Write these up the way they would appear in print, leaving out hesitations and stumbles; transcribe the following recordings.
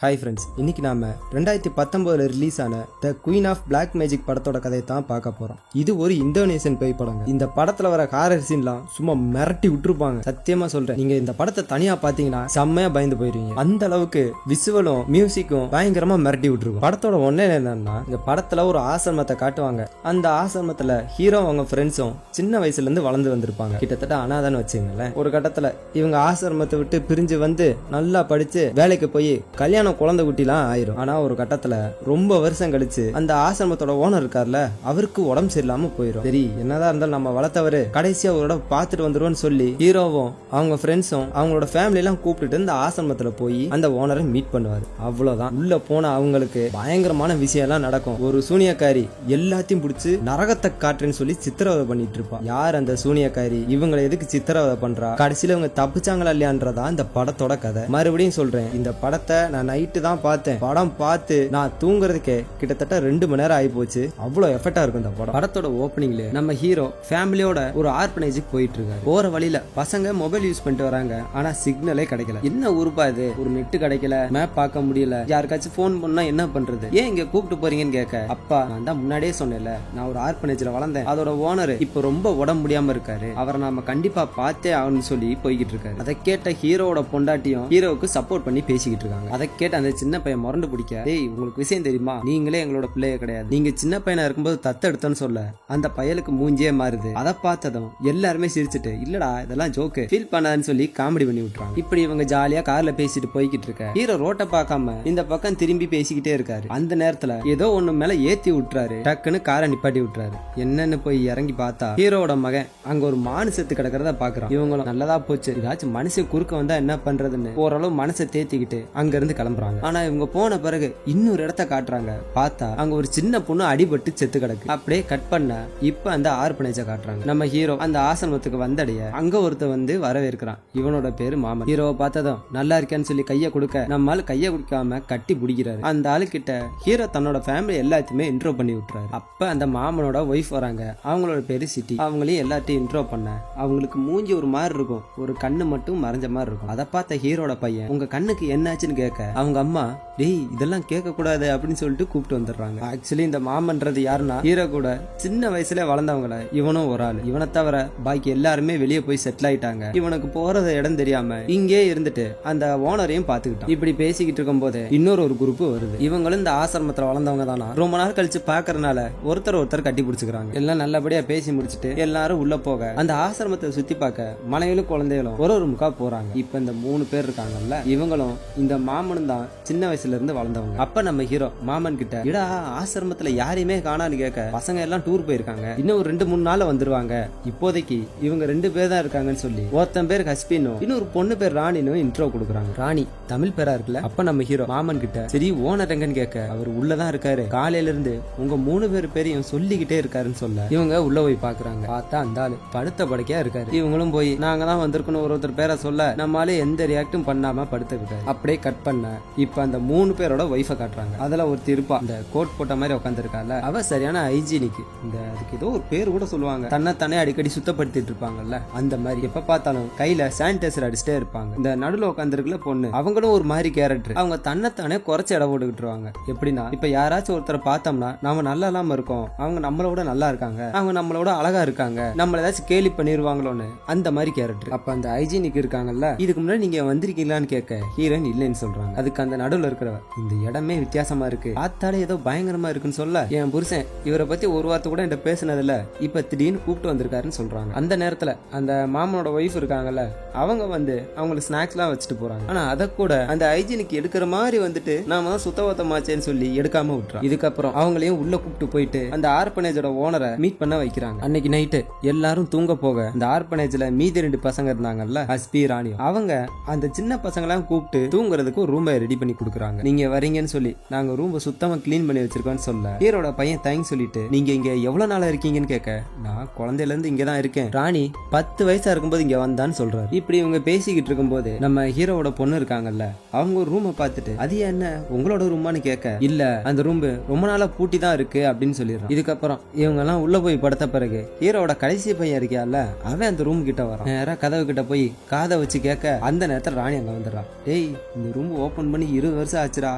Hi friends, இன்னைக்கு நாம 2019 release ஆன the queen of black magic படத்தோட கதையை தான் பார்க்க போறோம். இது ஒரு இந்தோனேசியன் பேய் படங்க. இந்த படத்துல வர ஹாரர் சீன்லாம் சும்மா மிரட்டி விட்டுருப்பாங்க. சத்தியமா சொல்றேன், நீங்க இந்த படத்தை தனியா பாத்தீங்கன்னா செம்மையா பயந்து போயிருவீங்க. அந்த அளவுக்கு விசுவலும் மியூசிக்கும் பயங்கரமா மிரட்டி விட்டுருக்கும். படத்தோட ஒன்னே என்னன்னா, இந்த படத்துல ஒரு ஆசிரமத்தை காட்டுவாங்க. அந்த ஆசிரமத்துல ஹீரோ அவங்க ஃப்ரெண்ட்ஸும் சின்ன வயசுல இருந்து வளர்ந்து வந்திருப்பாங்க. கிட்டத்தட்ட அனாதான்னு வச்சுங்களேன். ஒரு கட்டத்துல இவங்க ஆசிரமத்தை விட்டு பிரிஞ்சு வந்து நல்லா படிச்சு வேலைக்கு போய் கல்யாணம் குழந்தை குட்டிலாம் ஆயிரும். ஆனா ஒரு கட்டத்துல ரொம்ப வருஷம் கழிச்சு அந்த ஆசிரமத்தோட ஓனர் இருக்கார்ல, அவருக்கு உடம்பு சரியில்லாம போயிடும். சரி, என்னதான் இருந்தாலும் நம்ம வளர்த்தவரு கடைசியா ஒரு இடம் பார்த்துட்டு வந்துருவோம்னு சொல்லி ஹீரோவும் அவங்க ஃப்ரெண்ட்ஸும் அவங்களோட ஃபேமிலி எல்லாம் கூப்பிட்டுட்டு இந்த ஆசிரமத்துல போய் அந்த ஓனரை மீட் பண்ணுவாரு. அவ்வளவுதான். உள்ள போன அவங்களுக்கு பயங்கரமான விஷயம் எல்லாம் நடக்கும். ஒரு சூனியக்காரி எல்லாத்தையும் பிடிச்சு நரகத்தை காட்டுறேன்னு சொல்லி சித்திரவதை பண்ணிட்டு இருப்பா. யார் அந்த சூனியக்காரி, இவங்களை எதுக்கு சித்திரவதை பண்றா, கடைசியில இவங்க தப்பிச்சாங்களா இல்லையான்றதா இந்த படத்தோட கதை. மறுபடியும் சொல்றேன், இந்த படத்தை நான் நைட்டு தான் பார்த்தேன். படம் பார்த்து நான் தூங்குறதுக்கே கிட்டத்தட்ட 2 மணி நேரம் ஆகி போச்சு. அவ்வளவு எஃபெக்டா இருக்கும் இந்த படம். படத்தோட ஓப்பனிங்ல நம்ம ஹீரோ ஃபேமிலியோட ஒரு ஆர்பனேஜுக்கு போயிட்டு இருக்காரு. போற வழியில பசங்க மொபைல் யூஸ் பண்ணிட்டு வராங்க. ஆனா சிக்னலே கிடைக்கல. என்ன ஊருப்பா இது, ஒரு நெட் கிடைக்கல, மேப் பார்க்க முடியல, யாருக்காச்சும் போன் பண்ணா என்ன பண்றது, ஏன் இங்க கூப்பிட்டு போறீங்கன்னு கேட்க, அப்பா நான் தான் முன்னாடியே சொன்னேன்ல, நான் ஒரு ஆர்பனேஜ்ல வளர்ந்தேன், அதோட ஓனர் இப்ப ரொம்ப உடம்பு முடியாம இருக்காரு, அவரை நாம கண்டிப்பா பார்த்தே ஆகணும்னு சொல்லி போய்கிட்டு இருக்காரு. அதை கேட்ட ஹீரோட பொண்டாட்டியும் ஹீரோவுக்கு சப்போர்ட் பண்ணி பேசிக்கிட்டு இருக்காங்க. அதை கேட்ட அந்த சின்ன பையன் முரண்டு பிடிக்க, டேய் உங்களுக்கு விஷயம் தெரியுமா, நீங்களே எங்களோட பிள்ளைய கிடையாது, நீங்க சின்ன பையனா இருக்கும்போது தத்த எடுத்தோன்னு சொல்ல அந்த பயலுக்கு மூஞ்சியே மாறுது. அதை பார்த்ததும் எல்லாருமே சிரிச்சுட்டு, இல்லடா இதெல்லாம் ஜோக்கு, ஃபீல் பண்ணாதுன்னு சொல்லி காமெடி பண்ணி விட்டுறாங்க. இப்படி இவங்க ஜாலியா கார்ல பேசிட்டு போய்கிட்டு இருக்க ஹீரோ ரோட்டை பார்க்காம இந்த பக்கம் திரும்பி பேசிக்கிட்டே இருக்காரு. அந்த நேரத்துல ஏதோ ஒண்ணு மேல ஏத்தி விட்டுறாரு. டக்குன்னு காரை நிப்பாட்டி விட்டுறாரு. என்னன்னு போய் இறங்கி பார்த்தா ஹீரோட மகன் அங்க ஒரு மானு செத்து கிடக்கிறத பாக்குறான். இவங்களும் நல்லதா போச்சு, ஏதாச்சும் மனுஷன் குறுக்க வந்தா என்ன பண்றதுன்னு ஓரளவு மனசை தேத்திக்கிட்டு அங்க இருந்து கிளம்புறாங்க. ஆனா இவங்க போன பிறகு இன்னொரு இடத்த காட்டுறாங்க. பார்த்தா அங்க ஒரு சின்ன பொண்ணு அடிபட்டு செத்து கிடக்கு. அப்படியே கட் பண்ண இப்ப அந்த ஆர்பனேஜ காட்டுறாங்க. நம்ம ஹீரோ அந்த ஆசிரமத்துக்கு வந்தடைய அங்க ஒருத்த வந்து வரவேற்கிறான். இவனோட பேரு மாமன். ஹீரோவை பார்த்ததும் நல்லா இருக்கேன்னு சொல்லி கைய கொடுக்க, நம்மால கைய குடிக்காம கட்டி பிடிக்கிறாரு. அந்த ஆளு கிட்ட ஹீரோ தன்னோட ஃபேமிலி எல்லாத்தையுமே இன்ட்ரோ பண்ணி விட்டுறாரு. அப்ப அந்த மாமனோட ஒய்ஃப் வராங்க. அவங்களோட பேரு சிட்டி. அவங்களையும் எல்லாத்தையும் இன்ட்ரோ பண்ண, அவங்களுக்கு மூஞ்சி ஒரு மாதிரி இருக்கும், ஒரு கண்ணு மட்டும் மறைஞ்ச மாதிரி இருக்கும். அதை பார்த்த ஹீரோட பையன், உங்க கண்ணுக்கு என்னாச்சுன்னு கேட்க அவங்க அம்மா, டேய் இதெல்லாம் கேட்க கூடாது அப்படின்னு சொல்லிட்டு கூப்பிட்டு வந்துடுறாங்க. ஆக்சுவலி இந்த மாமன்றது யாருன்னா ஹீரோ கூட சின்ன வயசுல வளர்ந்தவங்கள. இவனும் ஒரு ஆளு. இவனை தவிர பாக்கி எல்லாருமே வெளியே போய் செட்டில் ஆயிட்டாங்க. இவனுக்கு போறது இடம் தெரியாம இங்கே இருந்துட்டு அந்த ஓனரையும் பாத்துக்கிட்டான். இப்படி பேசிக்கிட்டு இருக்கும் போது இன்னொரு ஒரு குரூப் வருது. இவங்களும் இந்த ஆசிரமத்துல வளர்ந்தவங்க தானா. ரொம்ப நாள் கழிச்சு பாக்குறதுனால ஒருத்தர் கட்டி பிடிச்சுக்கிறாங்க. எல்லாம் நல்லபடியா பேசி முடிச்சுட்டு எல்லாரும் உள்ள போக அந்த ஆசிரமத்தை சுத்தி பார்க்க மனைவிலும் குழந்தைகளும் ஒரு முக்கா போறாங்க. இப்ப இந்த 3 பேர் இருக்காங்கல்ல, இவங்களும் இந்த மாமனும் தான் சின்ன வயசுல இருந்து வளர்ந்தவங்க. அப்ப நம்ம ஹீரோ மாமன் கிட்ட, இடா ஆசிரமத்துல யாரையுமே காணான்னு கேட்க, பசங்க எல்லாம் டூர் போயிருக்காங்க, இன்னும் ஒரு 2-3 நாள்ல வந்துருவாங்க, இப்போதைக்கு இவங்க 2 பேர் தான் இருக்காங்கன்னு சொல்லி ஒருத்தன் பேர் ஹஸ்பினும் இன்னொரு பொண்ணு பேர் ராணினும் இன்ட்ரோ கொடுக்குறாங்க. ராணி தமிழ் பேரா இருக்குல்ல. அப்ப நம்ம ஹீரோ மாமன் கிட்ட, சரி ஓனர் எங்கன்னு கேட்க, அவர் உள்ளதான் இருக்காரு, காலையில இருந்து உங்க 3 பேர் பேரையும் சொல்லிக்கிட்டே இருக்காருன்னு சொல்ல இவங்க உள்ள போய் பாக்குறாங்க. பார்த்தா அந்த ஆளு படுத்த படுக்கையா இருக்காரு. இவங்களும் போய் நாங்க தான் வந்திருக்கணும் ஒருத்தர் பேரை சொல்ல நம்மளால எந்த ரியாக்டும் பண்ணாம படுத்துக்கிட்டாரு. அப்படியே கட் பண்ண இப்ப அந்த 3 பேரோட ஒய்ஃபை காட்டுறாங்க. அதுல ஒரு திருப்பா இந்த கோட் போட்ட மாதிரி உட்காந்துருக்கால, அவ சரியான ஹைஜீனிக். இந்த அதுக்கு ஏதோ ஒரு பேர் கூட சொல்லுவாங்க, தன்னைத்தானே அடிக்கடி சுத்தப்படுத்திட்டு இருப்பாங்கல்ல, அந்த மாதிரி. எப்ப பார்த்தாலும் கையில சானிடைசர் அடிச்சுட்டே இருப்பாங்க. இந்த நடுவில் உட்காந்துருக்குல பொண்ணு, அவங்களும் ஒரு மாதிரி கேரக்டர். அவங்க தன்னைத்தானே குறைச்சு இடம் போட்டுக்கிட்டுருவாங்க. எப்படின்னா, இப்ப யாராச்சும் ஒருத்தரை பார்த்தோம்னா நாம நல்லா இல்லாம இருக்கோம், அவங்க நம்மளோட நல்லா இருக்காங்க, அவங்க நம்மளோட அழகா இருக்காங்க, நம்மள ஏதாச்சும் கேலி பண்ணிருவாங்களோன்னு அந்த மாதிரி கேரக்டர். அப்ப அந்த ஹைஜீனிக் இருக்காங்கல்ல, இதுக்கு முன்னாடி நீங்க வந்திருக்கீங்களான்னு கேட்க ஹீரோயின் இல்லைன்னு சொல்றாங்க. அதுக்கு அந்த நடுவில் இருக்கிறவ, இந்த இடமே வித்தியாசமா இருக்கு, பார்த்தாலே ஏதோ பயங்கரமா இருக்குன்னு சொல்ல, என் புருஷன் இவரை பத்தி ஒரு வார்த்தை கூட என்கிட்ட பேசினதில்ல, இப்ப திடீர்னு கூப்பிட்டு வந்திருக்காருன்னு சொல்றாங்க. அந்த நேரத்துல அந்த மாமனோட ஒய்ஃப் இருக்காங்கல்ல, அவங்க வந்து அவங்களுக்கு ஸ்நாக்ஸ் எல்லாம் வச்சுட்டு போறாங்க. ஆனா அதை கூட அந்த ஹைஜீனிக் எடுக்கிற மாதிரி வந்துட்டு நாம தான் சுத்தவத்தமாச்சேன்னு சொல்லி எடுக்காம விட்டுறோம். இதுக்கப்புறம் அவங்களையும் உள்ள கூப்பிட்டு போயிட்டு அந்த ஆர்பனேஜோட ஓனரை மீட் பண்ண வைக்கிறாங்க. அன்னைக்கு நைட்டு எல்லாரும் தூங்க போக அந்த ஆர்பனேஜ்ல மீதி 2 பசங்க இருந்தாங்கல்ல, ஹஸ்பி ராணியும், அவங்க அந்த சின்ன பசங்க எல்லாம் கூப்பிட்டு தூங்குறதுக்கு ஒரு ரூமை ரெடி பண்ணி கொடுக்குறாங்க. நீங்க வரீங்கன்னு சொல்லி நாங்க ரூம் சுத்தமா கிளீன் பண்ணி வச்சிருக்கோம்னு சொல்ல ஹீரோட பையன் தேங்க்ஸ் சொல்லிட்டு, நீங்க இங்க எவ்வளவு நாளா இருக்கீங்கன்னு கேட்க, நான் குழந்தையில இருந்து இங்கதான் இருக்கேன், ராணி 10 வயசா இருக்கும்போது இங்க வந்தான்னு சொல்றாரு. இப்படி இவங்க பேசிக்கிட்டு இருக்கும் போது நம்ம ஹீரோவோட பொண்ணு இருக்காங்கல்ல, அவங்க ஒரு ரூமை பார்த்துட்டு, அது என்ன உங்களோட ரூமான்னு கேட்க, இல்ல அந்த ரூம் ரொம்ப நாளா பூட்டி தான் இருக்கு அப்படின்னு சொல்லிடுறான். இதுக்கப்புறம் இவங்க எல்லாம் உள்ள போய் படுத்த பிறகு ஹீரோட கடைசி பையன் இருக்கியால, அவன் அந்த ரூம் கிட்ட வரான். நேரா கதவு கிட்ட போய் காதை வச்சு கேட்க, அந்த நேரத்துல ராணி அங்க வந்துடுறான். டேய் இந்த ரூம் ஓபன் ஓபன் பண்ணி 20 வருஷம் ஆச்சுடா.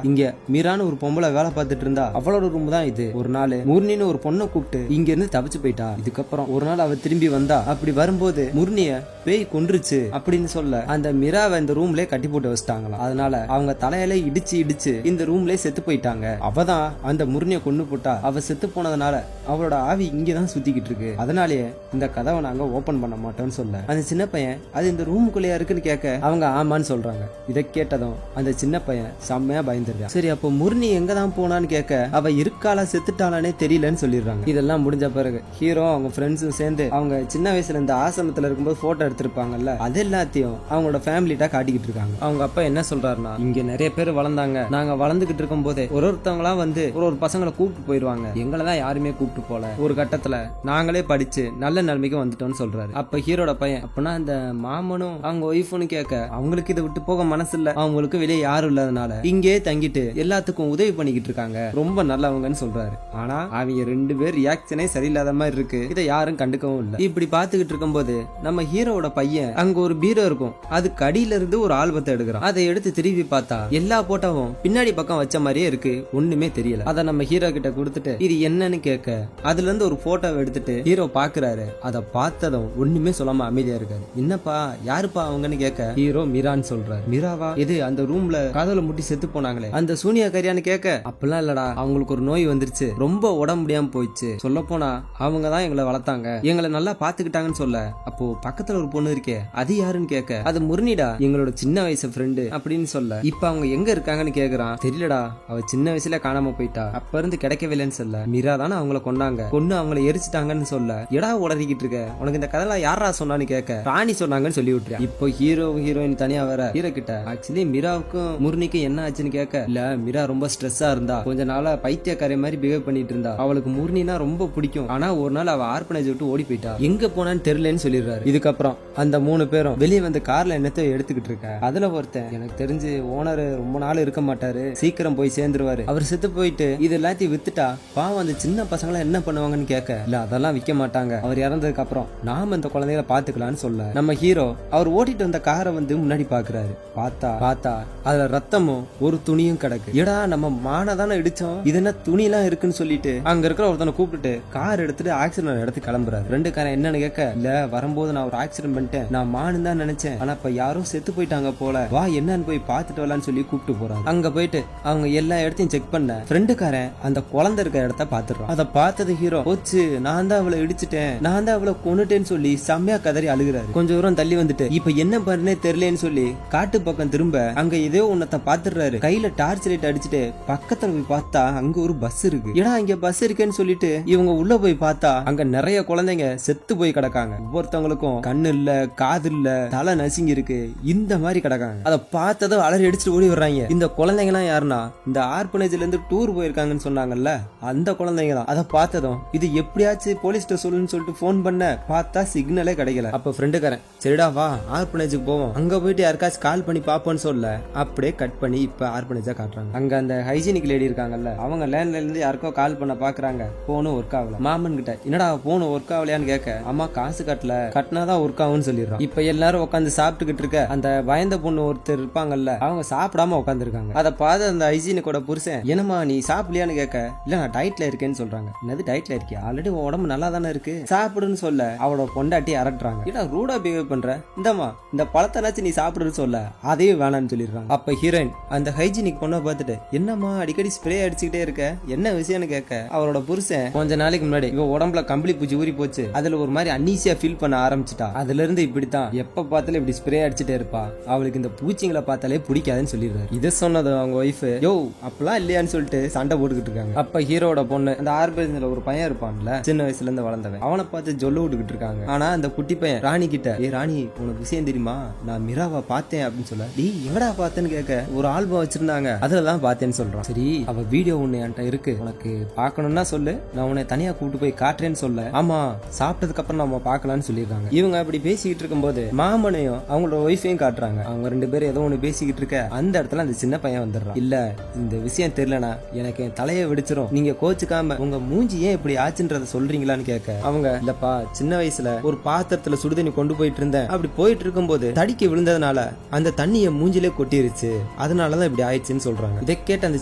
இங்க மீரான்னு ஒரு பொம்பளை வேலை பார்த்துட்டு இருந்தா, அவளோட ரூம் தான் இது. ஒரு நாள் முர்னின்னு ஒரு பொண்ணை கூப்பிட்டு இங்க இருந்து தப்பிச்சு போயிட்டா. இதுக்கப்புறம் ஒரு நாள் அவ திரும்பி வந்தா. அப்படி வரும்போது முர்னிய பேய் கொன்றுச்சு அப்படின்னு சொல்ல அந்த மிராவை இந்த ரூம்லயே கட்டி போட்டு வச்சிட்டாங்களாம். அதனால அவங்க தலையில இடிச்சு இடிச்சு இந்த ரூம்லயே செத்து போயிட்டாங்க. அவதான் அந்த முர்னிய கொண்டு போட்டா. அவ செத்து போனதுனால அவளோட ஆவி இங்கதான் சுத்திக்கிட்டு இருக்கு. அதனாலேயே இந்த கதவை நாங்க ஓபன் பண்ண மாட்டோம்னு சொல்ல அந்த சின்ன பையன் அது இந்த ரூமுக்குள்ளேயா இருக்குன்னு கேட்க அவங்க ஆமான்னு சொல்றாங்க. இதை கேட்டதும் அந்த சின்ன பையன் செம்மையா பயந்துடுறான். சரி, அப்போ முர்னி எங்க தான் போனான்னு கேட்க அவ இருக்காளா செத்துட்டாளானே தெரியலன்னு சொல்லிடுறாங்க. இதெல்லாம் முடிஞ்ச பிறகு ஹீரோ அவங்க ஃப்ரெண்ட்ஸும் சேர்ந்து அவங்க சின்ன வயசுல இந்த ஆசிரமத்துல இருக்கும்போது போட்டோ எடுத்திருப்பாங்கல்ல, அது எல்லாத்தையும் அவங்களோட ஃபேமிலிட்டா காட்டிக்கிட்டு இருக்காங்க. அவங்க அப்பா என்ன சொல்றாருன்னா, இங்க நிறைய பேர் வளர்ந்தாங்க, நாங்க வளர்ந்துகிட்டு இருக்கும் போதே ஒருத்தவங்களா வந்து ஒரு பசங்களை கூப்பிட்டு போயிருவாங்க, எங்களை தான் யாருமே கூப்பிட்டு போல. ஒரு கட்டத்துல நாங்களே படிச்சு நல்ல நிலைமைக்கு வந்துட்டோம்னு சொல்றாரு. அப்ப ஹீரோட பையன் அப்படின்னா அந்த மாமனும் அவங்க ஒய்ஃப்னு கேட்க அவங்களுக்கு இதை விட்டு போக மனசு இல்ல. அவங்களுக்கு வெளியே யாரும் இல்லாதனால இங்கே தங்கிட்டு எல்லாத்துக்கும் உதவி பண்ணிக்கிட்டு இருக்காங்க, ரொம்ப நல்லவங்கன்னு சொல்றாரு. ஆனா அவங்க 2 பேர் ரியாக்ஷனே சரியில்லாத மாதிரி இருக்கு. இதை யாரும் கண்டுக்கவும் இல்ல. இப்படி பாத்துக்கிட்டு இருக்கும் போது நம்ம ஹீரோட பையன் அங்க ஒரு பீரோ இருக்கும், அது கடியில இருந்து ஒரு ஆல்பத்தை எடுக்கிறான். அதை எடுத்து திருப்பி பார்த்தா எல்லா போட்டோவும் பின்னாடி பக்கம் வச்ச மாதிரியே இருக்கு, ஒண்ணுமே தெரியல. அத நம்ம ஹீரோ கிட்ட கொடுத்துட்டு இது என்னன்னு கேட்க அதுல இருந்து ஒரு போட்டோவை எடுத்துட்டு ஹீரோ பாக்குறாரு. அதை பார்த்ததும் ஒண்ணுமே சொல்லாம அமைதியா இருக்காரு. என்னப்பா யாருப்பா அவங்கன்னு கேட்க ஹீரோ மிரான்னு சொல்றாரு. மிராவா? இது அந்த ரூம்ல காதல முட்டி செத்து போனாங்களே அந்த சூனியா கரியான்னு கேட்க அப்பெல்லாம் இல்லடா, அவங்களுக்கு ஒரு நோய் வந்துருச்சு, ரொம்ப உடம்பு முடியாம போயிடுச்சு, சொல்ல போனா அவங்க தான் எங்களை வளர்த்தாங்க, எங்களை நல்லா பாத்துக்கிட்டாங்கன்னு சொல்ல. அப்போ பக்கத்துல ஒரு பொண்ணு இருக்கே அது யாருன்னு கேட்க அது முர்னிடா, எங்களோட சின்ன வயசு ஃப்ரெண்டு அப்படின்னு சொல்ல. இப்ப அவங்க எங்க இருக்காங்கன்னு கேக்குறான். தெரியலடா, அவ சின்ன வயசுல காணாம போயிட்டா, அப்ப இருந்து கிடைக்கவே இல்லைன்னு சொல்ல. மீரா தானே அவங்கள கொண்டாங்க, கொன்னு அவங்களை எரிச்சிட்டாங்கன்னு சொல்ல. எடா உளறிக்கிட்டு இருக்க, உனக்கு இந்த கதைலாம் யாரா சொன்னான்னு கேட்க ராணி சொன்னாங்கன்னு சொல்லி விட்டுறேன். இப்போ ஹீரோ ஹீரோயின் தனியா வர ஹீரோ கிட்ட ஆக்சுவலி மீராவுக்கும் முர்னிக்கும் என்ன ஆச்சுன்னு கேட்க இல்ல மீரா ரொம்ப ஸ்ட்ரெஸ்ஸா இருந்தா, கொஞ்ச நாளா பைத்தியக்கார மாதிரி பிஹேவ் பண்ணிட்டு இருந்தா, அவளுக்கு முர்னினா ரொம்ப பிடிக்கும், ஆனா ஒரு நாள் அவ ஆர்பனேஜ் விட்டு ஓடி போயிட்டா, எங்க போனான்னு தெரியலன்னு சொல்லிடுறாரு. இதுக்கப்புறம் அந்த 3 பேரும் வெளியே வந்து கார்ல என்னத்தை எடுத்துக்கிட்டு இருக்க. அதுல ஒருத்தன் எனக்கு தெரிஞ்சு ஓனர் ரொம்ப நாள் இருக்க மாட்டாரு, சீக்கிரம் போய் சேர்ந்துருவாரு, அவர் செத்து போயிட்டு இது எல்லாத்தையும் வித்துட்டா பாவம் அந்த சின்ன பசங்களை என்ன பண்ணுவாங்கன்னு கேட்க இல்ல அதெல்லாம் விற்க மாட்டாங்க, அவர் இறந்ததுக்கு அப்புறம் நாம இந்த குழந்தைகளை பாத்துக்கலாம்னு சொல்ல நம்ம ஹீரோ அவர் ஓட்டிட்டு வந்த காரை வந்து முன்னாடி பாக்குறாரு. பார்த்தா அதுல ரத்தமும் ஒரு துணியும் கிடக்கு. ஏடா நம்ம மான தானே இடிச்சோம், இது என்ன துணி எல்லாம் இருக்குன்னு சொல்லிட்டு அங்க இருக்கிற ஒருத்தனை கூப்பிட்டு கார் எடுத்துட்டு ஆக்சிடென்ட் எடுத்து கிளம்புறாரு. 2 காரன் என்னன்னு கேட்க இல்ல வரும்போது நான் ஒரு ஆக்சிடென்ட் பண்ணிட்டேன், நான் மானு தான் நினைச்சேன், ஆனா இப்ப யாரும் செத்து போயிட்டாங்க போல, வா என்னன்னு போய் பாத்துட்டு வரலான்னு சொல்லி கூப்பிட்டு போறாங்க. அங்க போயிட்டு அவங்க எல்லா இடத்தையும் செக் பண்ண ஃப்ரெண்டுக்காரன் அந்த குழந்தை இருக்கிற இடத்த பாத்துறான். அதை பார்த்தது ஹீரோ போச்சு, நான் தான் அவளை இடிச்சிட்டேன், நான் தான் அவளை கொன்னுட்டேன்னு சொல்லி செம்மையா கதறி அழுகுறாரு. கொஞ்சம் தூரம் தள்ளி வந்துட்டு இப்ப என்ன பண்ணே தெரியலன்னு சொல்லி காட்டு பக்கம் திரும்ப அங்க ஏதோ ஒன்னத்தை பாத்துறாரு. கையில டார்ச் லைட் அடிச்சுட்டு பக்கத்துல போய் பார்த்தா அங்க ஒரு பஸ் இருக்கு. ஏன்னா இங்க பஸ் இருக்கேன்னு சொல்லிட்டு இவங்க உள்ள போய் பார்த்தா அங்க நிறைய குழந்தைங்க செத்து போய் கிடக்காங்க. ஒவ்வொருத்தவங்களுக்கும் கண்ணு இல்ல, காது இல்ல, தலை நசுங்கி இருக்கு, இந்த மாதிரி கிடக்காங்க. அதை பார்த்ததும் அலறி அடிச்சுட்டு ஓடி வர்றாங்க. இந்த குழந்தைங்க எல்லாம் யாருன்னா இந்த ஆர்பனேஜ்ல இருந்து டூர் போயிருக்காங்கன்னு சொன்னாங்கல்ல அந்த குழந்தைங்க தான். அதை பார்த்ததும் இது எப்படியாச்சும் போலீஸ்ட சொல்லுன்னு சொல்லிட்டு போன் பண்ண பார்த்தா சிக்னலே கிடைக்கல. அப்ப ஃப்ரெண்டுக்காரன் சரிடா வா ஆர்பனேஜுக்கு போவோம், அங்க போயிட்டு யாருக்காச்சும் கால் பண்ணி பாப்போன்னு சொல்ல அப்படியே கட் பண்ணி இப்ப ஆர்பனேஜா காட்டுறாங்க. அங்க அந்த ஹைஜீனிக் லேடி இருக்காங்கல்ல அவங்க லேண்ட்ல இருந்து யாருக்கோ கால் பண்ண பாக்குறாங்க, போனும் ஒர்க் ஆகல. மாமன் கிட்ட என்னடா போன் ஒர்க் ஆகலையான்னு கேட்க அம்மா காசு கட்டல, கட்டினாதான் ஒர்க் ஆகும்னு சொல்லிடுறான். இப்ப எல்லாரும் உட்காந்து சாப்பிட்டுக்கிட்டு இருக்க அந்த பயந்த பொண்ணு ஒருத்தர் இருப்பாங்கல்ல அவங்க சாப்பிடாம உட்காந்து இருக்காங்க. அதை பார்த்து அந்த ஹைஜீனிக்கோட புருஷன் என்னமா நீ சாப்பிடலையான்னு கேட்க இல்ல நான் டயட்ல இருக்கேன்னு சொல்றாங்க. என்னது டயட்ல இருக்கியா, ஆல்ரெடி உடம்பு நல்லா தானே இருக்கு, சாப்பிடுன்னு சொல்ல அவளோட பொண்டாட்டி அரட்டுறாங்க. ஏன்னா ரூடா பிஹேவ் பண்ற, இந்தமா இந்த பழத்தனாச்சு நீ சாப்பிடுன்னு சொல்ல அதையும் வேணான்னு சொல்லிடுறாங்க. அப்ப ஹீரோயின் அந்த ஹைஜீனிக் பொண்ணை பார்த்துட்டு என்னம்மா அடிக்கடி ஸ்ப்ரே அடிச்சுக்கிட்டே இருக்க, என்ன விஷயம்னு கேட்க அவரோட புருஷன் கொஞ்ச நாளைக்கு முன்னாடி இவ உடம்புல கம்பளி பூச்சி ஊறி போச்சு, அதுல ஒரு மாதிரி அன்னீசியா ஃபீல் பண்ண ஆரம்பிச்சுட்டா, அதுல இருந்து இப்படித்தான் எப்ப பார்த்தாலும் இப்படி ஸ்ப்ரே அடிச்சுட்டே இருப்பா, அவளுக்கு இந்த பூச்சிங்களை பார்த்தாலே பிடிக்காதுன்னு சொல்லிடுறாரு. இதை சொன்னது அவங்க ஒய்ஃப் யோ அப்பெல்லாம் இல்லையான்னு சொல்லிட்டு சண்டை போட்டுக்கிட்டு இருக்காங்க. அப்ப ஹீரோட பொண்ணு அந்த ஆர்பேஜ்ல ஒரு பையன் இருப்பான்ல சின்ன வயசுல இருந்து வளர்ந்தவன், அவனை பார்த்து ஜொல்ல விட்டுக்கிட்டு இருக்காங்க. ஆனா அந்த குட்டி பையன் ராணி கிட்ட ஏ ராணி உனக்கு விஷயம் தெரியுமா, நான் மிராவை பார்த்தேன் அப்படின்னு சொல்ல டீ எங்கடா பார்த்தேன்னு கேட்க ஒரு ஆல்பம் வச்சிருந்தாங்க அதுலதான் பார்த்தேன்னு சொல்றான். சரி அவ வீடியோ ஒண்ணு என்கிட்ட இருக்கு, உனக்கு பாக்கணும்னா சொல்லு, நான் உன்னை தனியா கூப்பிட்டு போய் காட்டுறேன்னு சொல்ல ஆமா சாப்பிட்டதுக்கு அப்புறம் நம்ம பாக்கலாம்னு சொல்லிருக்காங்க. இவங்க அப்படி பேசிக்கிட்டு இருக்கும் போது மாமனையும் அவங்களோட ஒய்ஃபையும் காட்டுறாங்க. அவங்க 2 பேரும் ஏதோ ஒண்ணு பேசிக்கிட்டு இருக்க அந்த இடத்துல அந்த சின்ன பையன் வந்துடுறான். இல்ல இந்த விஷயம் தெரியலனா எனக்கு என் தலையை வெடிச்சிரும், நீங்க கோச்சுக்காம உங்க மூஞ்சி ஏன் இப்படி ஆச்சுன்றத சொல்றீங்களான்னு கேட்க அவங்க இல்லப்பா சின்ன வயசுல ஒரு பாத்திரத்துல சுடுதண்ணி கொண்டு போயிட்டு இருந்தேன், அப்படி போயிட்டு இருக்கும் போது தடிக்க விழுந்ததுனால அந்த தண்ணிய மூஞ்சிலே கொட்டிருச்சு, அதனாலதான் இப்படி ஆயிடுச்சுன்னு சொல்றாங்க. இதை கேட்ட அந்த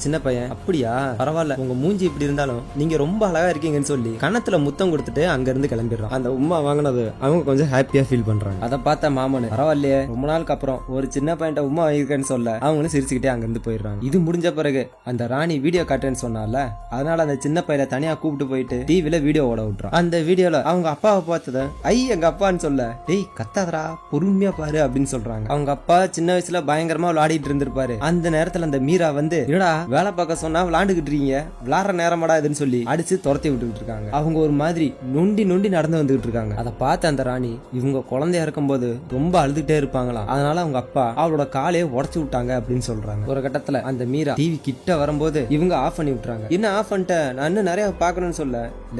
சின்ன பையன், அப்படியா பரவாயில்ல, உங்க மூஞ்சி இப்படி இருந்தாலும் நீங்க ரொம்ப அழகா இருக்கீங்கன்னு சொல்லி கணத்துல முத்தம் கொடுத்துட்டு அங்க இருந்து கிளம்பிடுறான். அந்த உம்மா வாங்கினது அவங்க கொஞ்சம் ஹாப்பியா ஃபீல் பண்றாங்க. அதை பார்த்த மாமனு, பரவாயில்லையே ரொம்ப நாளுக்கு அப்புறம் ஒரு சின்ன பையன் உம்மா வாங்கிருக்கேன்னு சொல்ல அவங்களும் சிரிச்சுக்கிட்டே அங்க இருந்து போயிடுறாங்க. இது முடிஞ்ச பிறகு அந்த ராணி வீடியோ காட்டுன்னு சொன்னால, அதனால அந்த சின்ன பையனை தனியா கூப்பிட்டு போயிட்டு டிவில வீடியோ ஓட விட்டுறான். அந்த வீடியோல அவங்க அப்பாவை பார்த்தத எங்க அப்பான்னு சொல்ல, டேய் கத்தாதரா பொறுமையா பாரு அப்படின்னு சொல்றாங்க. அவங்க அப்பா சின்ன வயசுல பயங்கரமா விளையாடிட்டு இருந்திருப்பாரு. அந்த நேரத்துல அந்த மீரா வந்து, என்னடா வேலை பார்க்க சொன்னா விளையாண்டுகிட்டு இருக்கீங்க, விளையாடுற நேரமாடா இதுன்னு சொல்லி அடிச்சு துரத்தி விட்டுட்டு இருக்காங்க. அவங்க ஒரு மாதிரி நொண்டி நொண்டி நடந்து வந்துகிட்டு இருக்காங்க. அதை பார்த்த அந்த ராணி, இவங்க குழந்தையா இருக்கும் போது ரொம்ப அழுதுகிட்டே இருப்பாங்களாம், அதனால அவங்க அப்பா அவளோட காலையே உடச்சு விட்டாங்க அப்படின்னு சொல்றாங்க. ஒரு கட்டத்துல அந்த மீரா டிவி கிட்ட வரும்போது இவங்க ஆஃப் பண்ணி விட்டுறாங்க. என்ன ஆஃப் பண்ணிட்ட, நான் இன்னும் நிறைய பாக்கணும்னு சொல்ல,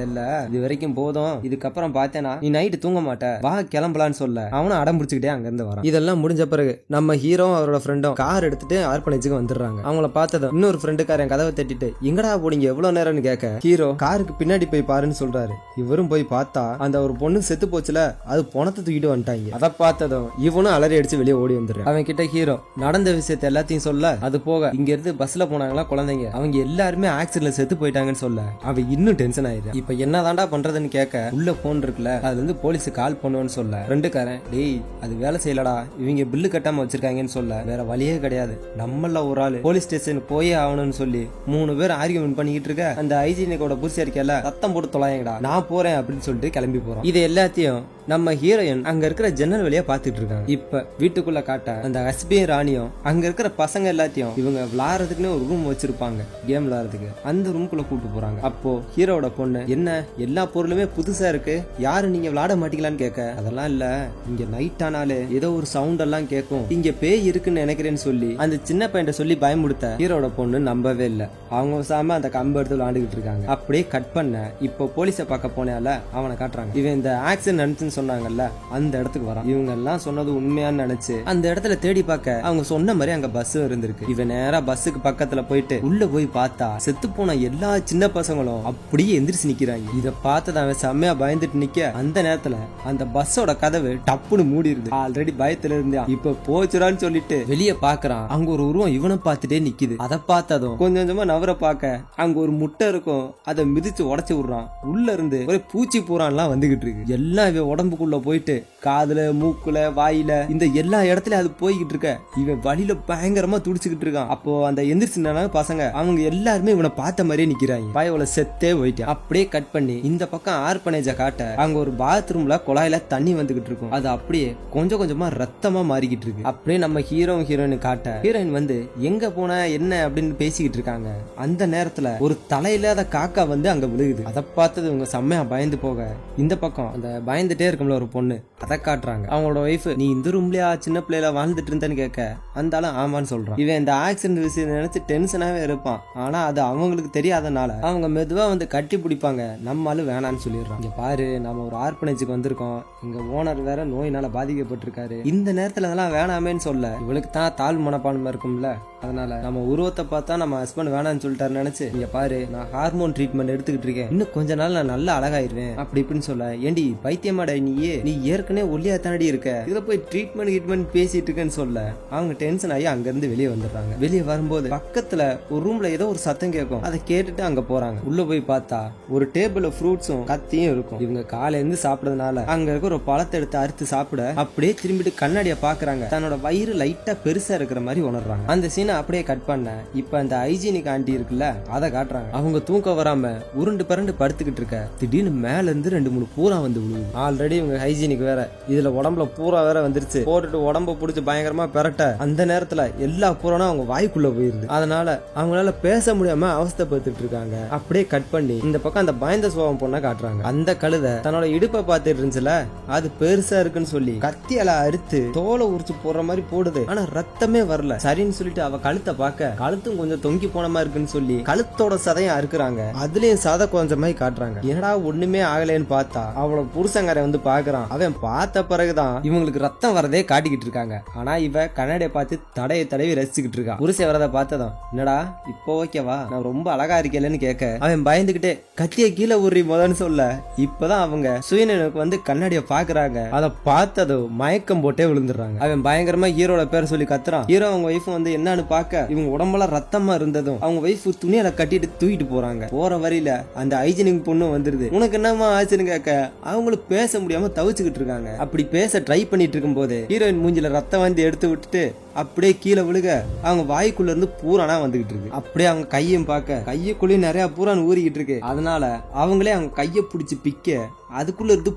இல்ல இது வரைக்கும் போதும், இதுக்கப்புறம் பார்த்தேனா நீ நைட்டு தூங்க மாட்ட, வா கிளம்பலான்னு சொல்ல அவனும் அடம் பிடிச்சுக்கிட்டே அங்க இருந்து வரான். இதெல்லாம் முடிஞ்ச பிறகு நம்ம ஹீரோ அவரோட ஃப்ரெண்டும் கார் எடுத்துட்டு ஆர்பனேஜுக்கு வந்துடுறாங்க. அவங்கள பார்த்ததும் இன்னொரு ஃப்ரெண்டுக்காரன் கதவை தட்டிட்டு, எங்கடா போனீங்க எவ்வளவு நேரம்னு கேட்க, ஹீரோ காருக்கு பின்னாடி போய் பாருன்னு சொல்றாரு. இவரும் போய் பார்த்தா அந்த ஒரு பொண்ணு செத்து போச்சுல, அது பணத்தை தூக்கிட்டு வந்துட்டாங்க. அதை பார்த்ததும் இவனும் அலறி அடிச்சு வெளியே ஓடி வந்துடுறான். அவன் கிட்ட ஹீரோ நடந்த விஷயத்த எல்லாத்தையும் சொல்ல, அது போக இங்க இருந்து பஸ்ல போனாங்களா குழந்தைங்க, அவங்க எல்லாருமே ஆக்சிடென்ட்ல செத்து போயிட்டாங்கன்னு சொல்ல அவன் இன்னும் டென்ஷன் ஆயிடுறான். இப்ப என்னதான்டா பண்றதுன்னு கேட்க, உள்ள போன் இருக்குல்ல அதுல இருந்து போலீஸ் கால் பண்ணுன்னு சொல்ல, ரெண்டுக்காரன், டேய் அது வேலை செய்யலடா, இவங்க பில்லு கட்டாம வச்சிருக்காங்கன்னு சொல்ல, வேற வழியே கிடையாது, நம்மள ஒரு ஆளு போலீஸ் ஸ்டேஷன் போயே ஆகணும்னு சொல்லி 3 பேர் ஆர்கியூமெண்ட் பண்ணிக்கிட்டு இருக்க, அந்த ஐஜினிக்கோட புருஷ இருக்கல சத்தம் போட்டு தொலைங்கடா, நான் போறேன் அப்படின்னு சொல்லிட்டு கிளம்பி போறோம். இது எல்லாத்தையும் நம்ம ஹீரோயின் அங்க இருக்கிற ஜன்னல் வழியா பாத்துட்டு இருக்காங்க. இப்ப வீட்டுக்குள்ள காட்ட அந்த ஹஸ்பியும் ராணியும் அங்க இருக்கிற பசங்க எல்லாத்தையும் இவங்க விளையாடுறதுக்குன்னு ஒரு ரூம் வச்சிருப்பாங்க, கேம் விளையாடுறதுக்கு, அந்த ரூம்குள்ள கூட்டு போறாங்க. அப்போ ஹீரோட பொண்ணு, என்ன எல்லா பொருளுமே புதுசா இருக்கு, யாரு நீங்க விளையாட மாட்டீங்களான்னு கேட்க, அதெல்லாம் இல்ல, இங்க நைட் ஆனாலே ஏதோ ஒரு சவுண்ட் எல்லாம் கேட்கும், இங்க பேய் இருக்குன்னு நினைக்கிறேன்னு சொல்லி அந்த சின்ன பையன் சொல்லி பயமுடுத்த ஹீரோட பொண்ணு நம்பவே இல்ல. அவங்க சாம அந்த கம்பு எடுத்து விளையாண்டுகிட்டு இருக்காங்க. அப்படியே கட் பண்ண இப்போ போலீஸை பார்க்க போனால அவனை காட்டுறாங்க. இவன் இந்த ஆக்சிடென்ட் நடந்துன்னு சொன்னாங்கல்ல அந்த இடத்துக்கு வரான். இவங்க எல்லாம் சொன்னது உண்மையான்னு நினைச்சு அந்த இடத்துல தேடி பார்க்க அவங்க சொன்ன மாதிரி அங்க பஸ் இருந்திருக்கு. இவன் நேரா பஸ்ஸுக்கு பக்கத்துல போயிட்டு உள்ள போய் பார்த்தா செத்து போன எல்லா சின்ன பசங்களும் அப்படியே எந்திரிச்சு நிக்கிறாங்க. இத பார்த்தத அவன் செம்மையா பயந்துட்டு நிக்க, அந்த நேரத்துல அந்த பஸ்ஸோட கதவு டப்புன்னு மூடி இருந்து ஆல்ரெடி பயத்துல இருந்தான். இப்ப போச்சுடான்னு சொல்லிட்டு வெளியே பாக்குறான். அங்க ஒரு உருவம் இவனை பார்த்துட்டே நிக்குது. அதை பார்த்ததும் கொஞ்சம் கொஞ்சமா நவர பார்க்க அங்க ஒரு முட்டை இருக்கும், அதை மிதிச்சு உடச்சு விடுறான். உள்ள இருந்து ஒரே பூச்சி பூரான்லாம் வந்துகிட்டு இருக்கு. எல்லாம் இவன் உடம்புக்குள்ள போயிட்டு காதுல மூக்குல வாயில இந்த எல்லா இடத்துலயும் அது போய்கிட்டு இருக்க. இவன் வழியில பயங்கரமா துடிச்சுக்கிட்டு இருக்கான். அப்போ அந்த எந்திரிச்சு பசங்க அவங்க எல்லாருமே இவனை பார்த்த மாதிரியே நிக்கிறாங்க. பயவுல செத்தே போயிட்டான். அப்படியே கட் பண்ணி இந்த பக்கம் ஆர்பனேஜ காட்ட அங்க ஒரு பாத்ரூம்ல குழாயில தண்ணி வந்துகிட்டு இருக்கும். அது அப்படியே கொஞ்சம் கொஞ்சமா ரத்தமா மாறிக்கிட்டு இருக்கு. அப்படியே நம்ம ஹீரோ ஹீரோயின் காட்ட ஹீரோயின் வந்து எங்க போன என்ன அப்படின்னு பேசிக்கிட்டு இருக்காங்க. அந்த நேரத்துல ஒரு தலையில்லாத காக்கா வந்து அங்க விழுகுது. அதை பார்த்தது இவங்க செம்மையா பயந்து போக இந்த பக்கம் அந்த பயந்துட்டே இருக்கும்ல ஒரு பொண்ணு, அதை காட்டுறாங்க. அவங்களோட ஒய்ஃப், நீ இந்த ரூம்லயா சின்ன பிள்ளைல வாழ்ந்துட்டு இருந்தேன்னு கேட்க அந்த ஆளு ஆமான்னு சொல்றான். இவன் இந்த ஆக்சிடென்ட் விஷயம் நினைச்சு டென்ஷனாவே இருப்பான். ஆனா அது அவங்களுக்கு தெரியாதனால அவங்க மெதுவா வந்து கட்டி பிடிப்பாங்க. நம்மளும் வேணான்னு சொல்லிடுறான். இங்க பாரு, நம்ம ஒரு ஆர்பனேஜுக்கு வந்திருக்கோம், எங்க ஓனர் வேற நோயினால பாதிக்கப்பட்டிருக்காரு, இந்த நேரத்துல அதெல்லாம் வேணாமேன்னு சொல்ல இவளுக்கு தான் தாழ் மனப்பான்மை இருக்கும்ல, அதனால நம்ம உருவத்தை பார்த்தா நம்ம ஹஸ்பண்ட் வேணான்னு சொல்லிட்டாரு நினைச்சு, இங்க பாரு நான் ஹார்மோன் ட்ரீட்மெண்ட் எடுத்துக்கிட்டு இருக்கேன், இன்னும் கொஞ்ச நாள் நான் நல்லா அழகாயிருவேன் அப்படி இப்படின்னு சொல்ல, ஏண்டி பைத்தியமாடா நீ ஏற்கனவே ஒல்லியா தானடி இருக்க, இதுல போய் ட்ரீட்மெண்ட் பேசிட்டு இருக்கேன்னு சொல்ல அவங்க டென்ஷன் ஆகி அங்க இருந்து வெளியே வந்துடுறாங்க. வெளியே வரும்போது பக்கத்துல ஒரு ரூம்ல ஏதோ ஒரு சத்தம் கேட்கும். அதை கேட்டுட்டு அங்க போறாங்க. உள்ள போய் பார்த்தா ஒரு டேபிள்ல ஃப்ரூட்ஸும் கத்தியும் இருக்கும். இவங்க காலையில இருந்து சாப்பிடறதுனால அங்க இருக்க ஒரு பழத்தை எடுத்து அறுத்து சாப்பிட அப்படியே திரும்பிட்டு கண்ணாடிய பாக்குறாங்க. தன்னோட வயிறு லைட்டா பெருசா இருக்கிற மாதிரி உணர்றாங்க. அந்த சீனை அப்படியே கட் பண்ண இப்ப அந்த ஹைஜீனிக் ஆண்டி இருக்குல்ல அதை காட்டுறாங்க. அவங்க தூக்கம் வராம உருண்டு பரண்டு படுத்துக்கிட்டு இருக்க, திடீர்னு மேல இருந்து 2-3 பூரா வந்து விழுவும். ஆல்ரெடி இவங்க ஹைஜீனிக் வேற, இதுல உடம்புல பூரா வேற வந்துருச்சு. போட்டுட்டு உடம்ப புடிச்சு பயங்கரமா பெரட்ட அந்த நேரத்துல எல்லா பூரானும் அவங்க வாய்க்குள்ள போயிருது. அதனால அவங்களால பேச முடியாம அவஸ்தைப்பட்டு இருக்காங்க. அப்படியே கட் பண்ணி இந்த பக்கம் அந்த பயந்த சுபாவம் பொண்ணை காட்டுறாங்க. அந்த கழுதை தன்னோட இடுப்பை பார்த்துட்டு இருந்துச்சுல, அது பெருசா இருக்குன்னு சொல்லி கத்தியால அறுத்து தோலை உரிச்சு போடுற மாதிரி போடுது. ஆனா ரத்தமே வரல. சரின்னு சொல்லிட்டு அவ கழுத்தை பார்க்க கழுத்தும் கொஞ்சம் தொங்கி போன மாதிரி இருக்குன்னு சொல்லி கழுத்தோட சதையும் அறுக்குறாங்க. அதுலயும் சதை கொஞ்ச மாதிரி காட்டுறாங்க. என்னடா ஒண்ணுமே ஆகலைன்னு பார்த்தா அவளோட புருஷங்கார வந்து வந்து பாக்குறான். அவன் பார்த்த பிறகுதான் இவங்களுக்கு ரத்தம் வரதே காட்டிக்கிட்டு இருக்காங்க. ஆனா இவ கண்ணாடியை பார்த்து தடவி ரசிச்சுக்கிட்டு இருக்கா. புருஷன் வரத பார்த்ததும் என்னடா இப்போ ஓகேவா, நான் ரொம்ப அழகா இருக்கேன்னு கேட்க அவன் பயந்துகிட்டே கத்திய கீழே உரி முதன்னு சொல்ல இப்பதான் அவங்க சுயநினைவுக்கு வந்து கண்ணாடியை பாக்குறாங்க. அதை பார்த்ததும் மயக்கம் போட்டே விழுந்துடுறாங்க. அவன் பயங்கரமா ஹீரோட பேர் சொல்லி கத்துறான். ஹீரோ அவங்க ஒய்ஃப் வந்து என்னன்னு பாக்க இவங்க உடம்பெல்லாம் ரத்தமா இருந்ததும் அவங்க ஒய்ஃப் துணியில கட்டிட்டு தூக்கிட்டு போறாங்க. போற வழியில அந்த ஹைஜீனிக் பொண்ணு வந்துருது. உனக்கு என்னமா ஆச்சுன்னு கேட்க அவங்களும் பேச முடியாம தவிச்சுக்கிட்டு இருக்காங்க. அப்படி பேச ட்ரை பண்ணிட்டு இருக்கும் போது ஹீரோயின் மூஞ்சில ரத்தம் வந்து எடுத்து விட்டுட்டு அப்படியே கீழே விழுக அவங்க வாய்க்குள்ள இருந்து பூரானா வந்துகிட்டு இருக்கு. அப்படியே அவங்க கையும் பார்க்க கையக்குள்ளேயும் நிறைய பூரான் ஊறிக்கிட்டு இருக்கு. அதனால அவங்களே அவங்க கைய பிடிச்சி பிக்க அதுக்குள்ள இருந்து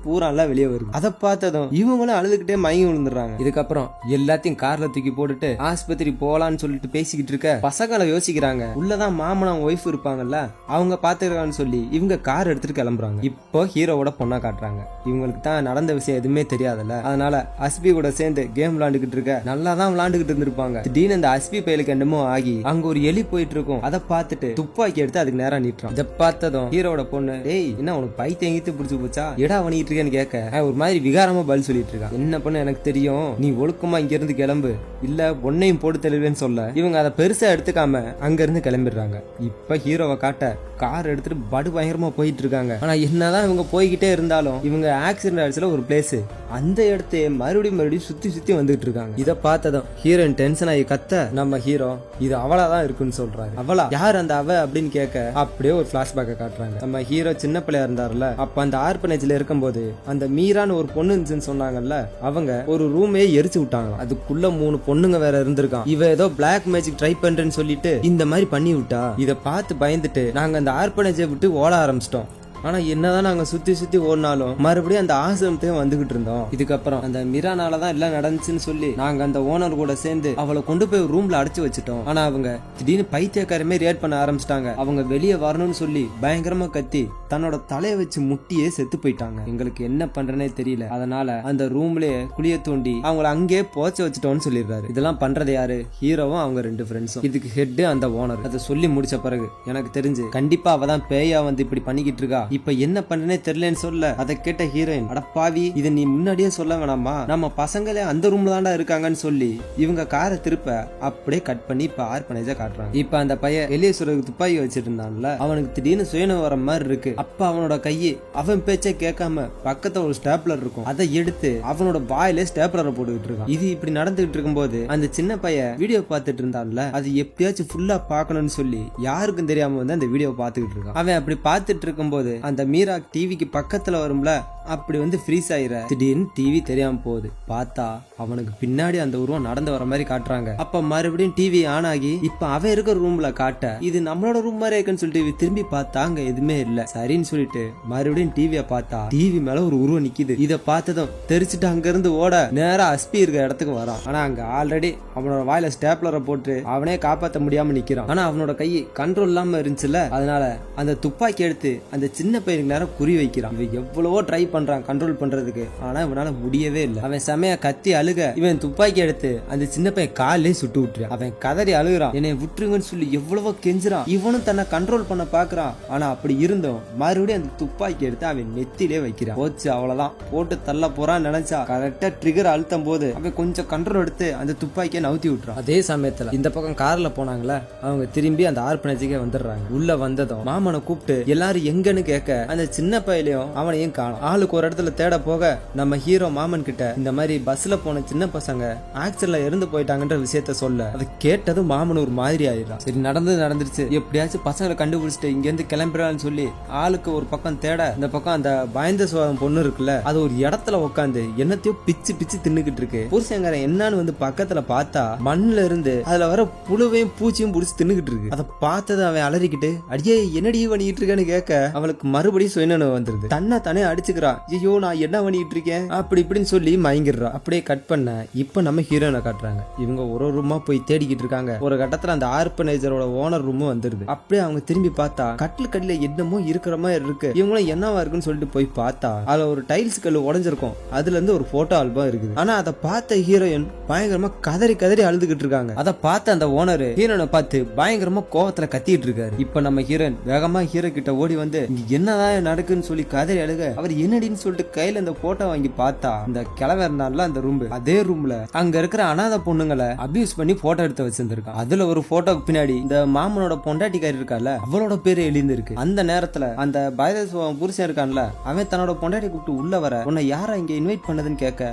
பூரான்லாம் வெளியே வருது. அதை பார்த்ததும் இவங்களும் அழுதுகிட்டே மயங்கி விழுந்துடுறாங்க. இதுக்கப்புறம் எல்லாத்தையும் கார்ல தூக்கி போட்டுட்டு ஆஸ்பத்திரி போலான்னு சொல்லிட்டு பேசிக்கிட்டு இருக்க பசங்களை யோசிக்கிறாங்க. உள்ளதான் மாமன் அவங்க ஒய்ஃப் இருப்பாங்கல்ல அவங்க பாத்துக்கிறான்னு சொல்லி இவங்க கார் எடுத்துட்டு கிளம்புறாங்க. இப்போ ஹீரோவோட பொண்ணா காட்டுறாங்க. இவங்களுக்கு தான் நடந்த விஷயம் எதுவுமே தெரியாதுல்ல. அதனால அஸ்பி கூட சேர்ந்து கேம் விளையாண்டுகிட்டு இருக்க நல்லா தான் விளையாண்டுகிட்டு இருந்திருப்பாங்க. திடீர்னு அந்த அஸ்பி பயலுக்கு என்னமோ ஆகி அங்க ஒரு எலி போயிட்டு இருக்கும். அதை பார்த்துட்டு துப்பாக்கி எடுத்து அதுக்கு நேரா நீட்டுறான். இதை பார்த்ததும் ஹீரோட பொண்ணு டேய் என்ன உனக்கு பைத்தியம் எங்கிட்டு பிடிச்சு போச்சா, எடா பண்ணிட்டு இருக்கேன்னு கேட்க ஒரு மாதிரி விகாரமா பதில் சொல்லிட்டு இருக்கான். என்ன பண்ண எனக்கு தெரியும், நீ ஒழுக்கமா இங்க இருந்து கிளம்பு இல்ல ஒன்னையும் போட்டு தெளிவேன்னு சொல்ல இவங்க அதை பெருசா எடுத்துக்காம அங்க இருந்து கிளம்பிடுறாங்க. இப்ப ஹீரோவை காட்ட கார் எடுத்துட்டு படு பயங்கரமா போயிட்டு இருக்காங்க. ஆனா என்னதான் இவங்க போய்கிட்டே இருந்தாலும் இவங்க ஆக்சிடென்ட் ஆயிடுச்சுல ஒரு பிளேஸ் அந்த இடத்தையே மறுபடியும் சுத்தி வந்துட்டு இருக்காங்க. இதை பார்த்ததும் ஹீரோயின் டென்ஷன் ஆகி கத்த நம்ம ஹீரோ இது அவளாதான் இருக்குன்னு சொல்றாரு. அவளா யார் அந்த அவ அப்படின்னு கேட்க அப்படியே ஒரு பிளாஷ்பேக்க காட்டுறாங்க. நம்ம ஹீரோ சின்ன பிள்ளையா இருந்தாருல அப்ப அந்த ஆர்பனேஜ்ல இருக்கும்போது அந்த மீரான்னு ஒரு பொண்ணு இருந்துச்சுன்னு சொன்னாங்கல்ல அவங்க ஒரு ரூமே எரிச்சு விட்டாங்க. அதுக்குள்ள 3 பொண்ணுங்க வேற இருந்திருக்கான். இவ ஏதோ பிளாக் மேஜிக் ட்ரை பண்றேன்னு சொல்லிட்டு இந்த மாதிரி பண்ணி விட்டா. இதை பார்த்து பயந்துட்டு நாங்க அந்த ஆர்பனேஜை விட்டு ஓட ஆரம்பிச்சிட்டோம். ஆனா என்னதான் நாங்க சுத்தி ஓடினாலும் மறுபடியும் அந்த ஆசிரமத்தையும் வந்துகிட்டு இருந்தோம். இதுக்கப்புறம் அந்த மிரானாலதான் எல்லாம் நடந்துச்சுன்னு சொல்லி நாங்க அந்த ஓனர் கூட சேர்ந்து அவளை கொண்டு போய் ரூம்ல அடைச்சு வச்சுட்டோம். ஆனா அவங்க திடீர்னு பைத்தியக்காரமே ரியாக்ட் பண்ண ஆரம்பிச்சிட்டாங்க. அவங்க வெளியே வரணும்னு சொல்லி பயங்கரமா கத்தி தன்னோட தலையை வச்சு முட்டியே செத்து போயிட்டாங்க. எங்களுக்கு என்ன பண்றனே தெரியல. அதனால அந்த ரூம்லயே குளிய தூண்டி அவங்கள அங்கேயே போச்ச வச்சுட்டோம்னு சொல்லிடுறாரு. இதெல்லாம் பண்றது யாரு, ஹீரோவும் அவங்க 2 ஃப்ரெண்ட்ஸும். இதுக்கு ஹெட் அந்த ஓனர். அதை சொல்லி முடிச்ச பிறகு எனக்கு தெரிஞ்சு கண்டிப்பா அவதான் பேயா வந்து இப்படி பண்ணிக்கிட்டு இருக்கா, இப்ப என்ன பண்ணனே தெரியலன்னு சொல்ல அதை கேட்ட ஹீரோயின் அடப்பாவி இதை நீ முன்னாடியே சொல்ல வேணாமா, நம்ம பசங்களே அந்த ரூம்ல தாண்டா இருக்காங்கன்னு சொல்லி இவங்க காரை திருப்ப அப்படியே கட் பண்ணி இப்ப ஆர்பனேஜா காட்டுறாங்க. இப்ப அந்த பையன் எலியேஸ்வருக்கு துப்பாக்கி வச்சிட்டு இருந்தான்ல அவனுக்கு திடீர்னு சுயநலம் வர மாதிரி இருக்கு. அப்ப அவனோட கையை அவன் பேச்சை கேட்காம பக்கத்துல ஒரு ஸ்டேப்லர் இருக்கும் அதை எடுத்து அவனோட வாயில ஸ்டேப்லரை போட்டுக்கிட்டு இருக்கான். இது இப்படி நடந்துகிட்டு இருக்கும்போது அந்த சின்ன பையன் வீடியோ பார்த்துட்டு இருந்தான்ல அது எப்படியாச்சும் ஃபுல்லா பாக்கணும்னு சொல்லி யாருக்கும் தெரியாம வந்து அந்த வீடியோ பார்த்துக்கிட்டு இருக்கான். அவன் அப்படி பார்த்துட்டு இருக்கும்போது அந்த மீரா டிவிக்கு பக்கத்துல வரும்ல அப்படி வந்து ஃப்ரீஸ் ஆயிர. திடீர்னு டிவி தெரியாம போகுது. பார்த்தா அவனுக்கு பின்னாடி அந்த உருவம் நடந்து வர மாதிரி காட்டுறாங்க. அப்ப மறுபடியும் டிவி ஆன் ஆகி இப்ப அவன் இருக்கிற ரூம்ல காட்ட இது நம்மளோட ரூம் மாதிரி இருக்குன்னு சொல்லிட்டு திரும்பி பார்த்தா அங்க எதுவுமே இல்ல. சரின்னு சொல்லிட்டு மறுபடியும் டிவியை பார்த்தா டிவி மேல ஒரு உருவம் நிக்குது. இத பார்த்ததும் தெரிச்சுட்டு அங்க இருந்து ஓட நேரா அஸ்பி இருக்கிற இடத்துக்கு வரான். ஆனா அங்க ஆல்ரெடி அவனோட வாயில ஸ்டேப்லரை போட்டு அவனே காப்பாற்ற முடியாம நிக்கிறான். ஆனா அவனோட கை கண்ட்ரோல் இல்லாம இருந்துச்சுல அதனால அந்த துப்பாக்கி எடுத்து அந்த சின்ன பையனுக்கு நேரம் குறி வைக்கிறான். இவன் எவ்வளவோ ட்ரை பண்றான் கண்ட்ரோல் பண்றதுக்கு ஆனா இவனால முடியவே இல்லை. அவன் செமையா கத்தி அழுக இவன் துப்பாக்கி எடுத்து அந்த சின்ன பையன் காலிலே சுட்டு விட்டுறான். அவன் கதறி அழுகுறான் என்னை விட்டுருங்கன்னு சொல்லி எவ்வளவோ கெஞ்சுறான். இவனும் தன்னை கண்ட்ரோல் பண்ண பாக்குறான். ஆனா அப்படி இருந்தும் மறுபடியும் அந்த துப்பாக்கி எடுத்து அவன் நெத்திலே வைக்கிறான். போச்சு அவ்வளவுதான் போட்டு தள்ள போறான்னு நினைச்சா கரெக்டா ட்ரிகர் அழுத்தும் போது அவன் கொஞ்சம் கண்ட்ரோல் எடுத்து அந்த துப்பாக்கியை நவுத்தி விட்டுறான். அதே சமயத்துல இந்த பக்கம் கார்ல போனாங்களே அவங்க திரும்பி அந்த ஆர்பனேஜுக்கே வந்துடுறாங்க. உள்ள வந்ததும் மாமனை கூப்பிட்டு எல்லாரும் எங்கன்னு கேட்க அந்த சின்ன பையலையும் அவனையும் காணும். ஆளுக்கு ஒரு இடத்துல தேட போக நம்ம ஹீரோ மாமன் கிட்ட இந்த மாதிரி பஸ்ல போன சின்ன பசங்க ஆக்சிடென்ட்ல இறந்து போயிட்டாங்கன்ற விஷயத்த சொல்ல அதை கேட்டதும் மாமன் ஒரு மாதிரி ஆயிடுறான். சரி நடந்துருச்சு எப்படியாச்சும் பசங்களை கண்டுபிடிச்சிட்டு இங்க இருந்து கிளம்பிடலான்னு சொல்லி ஆளுக்கு ஒரு பக்கம் தேட இந்த பக்கம் அந்த பயந்த சுவாதம் பொண்ணு இருக்குல்ல அது ஒரு இடத்துல உட்காந்து என்னத்தையோ பிச்சு தின்னுகிட்டு இருக்கு. புருஷங்கர என்னன்னு வந்து பக்கத்துல பார்த்தா மண்ணுல இருந்து அதுல வர புழுவையும் பூச்சியும் புடிச்சு தின்னுகிட்டு இருக்கு. அதை பார்த்தது அவன் அலறிக்கிட்டு அடியே என்னடி பண்ணிட்டு இருக்கேன்னு கேட்க அவளுக்கு மறுபடியும் சுயநலம் வந்துருது. தன்னை தானே அடிச்சுக்கிறா. ஐயோ நான் என்ன பண்ணிட்டு இருக்கேன் அப்படி இப்படின்னு சொல்லி மயங்கிடுறா. அப்படியே கட் பண்ண இப்ப நம்ம ஹீரோனை காட்டுறாங்க. இவங்க ஒரு ரூமா போய் தேடிக்கிட்டு இருக்காங்க. ஒரு கட்டத்துல அந்த ஆர்பனேஜரோட ஓனர் ரூமும் வந்துருது. அப்படியே அவங்க திரும்பி பார்த்தா கட்டில என்னமோ இருக்கிற மாதிரி இருக்கு. இவங்களும் என்னவா இருக்குன்னு சொல்லிட்டு போய் பார்த்தா அதுல ஒரு டைல்ஸ் கல்லு உடஞ்சிருக்கும். அதுல இருந்து ஒரு போட்டோ ஆல்பம் இருக்குது. ஆனா அதை பார்த்த ஹீரோயின் பயங்கரமா கதறி அழுதுகிட்டு இருக்காங்க. அதை பார்த்த அந்த ஓனர் ஹீரோனை பார்த்து பயங்கரமா கோவத்துல கத்திட்டு இருக்காரு. இப்ப நம்ம ஹீரோயின் வேகமா ஹீரோ கிட்ட ஓடி வந்து இங்க என்னதான் நடக்குன்னு சொல்லி கதறி அழுக அவர் என்னடின்னு சொல்லிட்டு கையில இந்த போட்டோ வாங்கி பார்த்தா இந்த கிழவர் இருந்தால அந்த ரூம், அதே ரூம்ல அங்க இருக்கிற அனாதை பொண்ணுங்களை அபியூஸ் பண்ணி போட்டோ எடுத்து வச்சிருந்திருக்கான். அதுல ஒரு போட்டோக்கு பின்னாடி இந்த மாமனோட பொண்டாட்டிக்காரி இருக்கால அவளோட பேரு எழுந்திருக்கு. அந்த நேரத்துல அந்த பயதேஸ்வரன் புருஷன் இருக்கான்ல அவன் தன்னோட பொண்டாட்டி கூப்பிட்டு உள்ள வர உன்னை யாரா இங்க இன்வைட் பண்ணதுன்னு கேட்க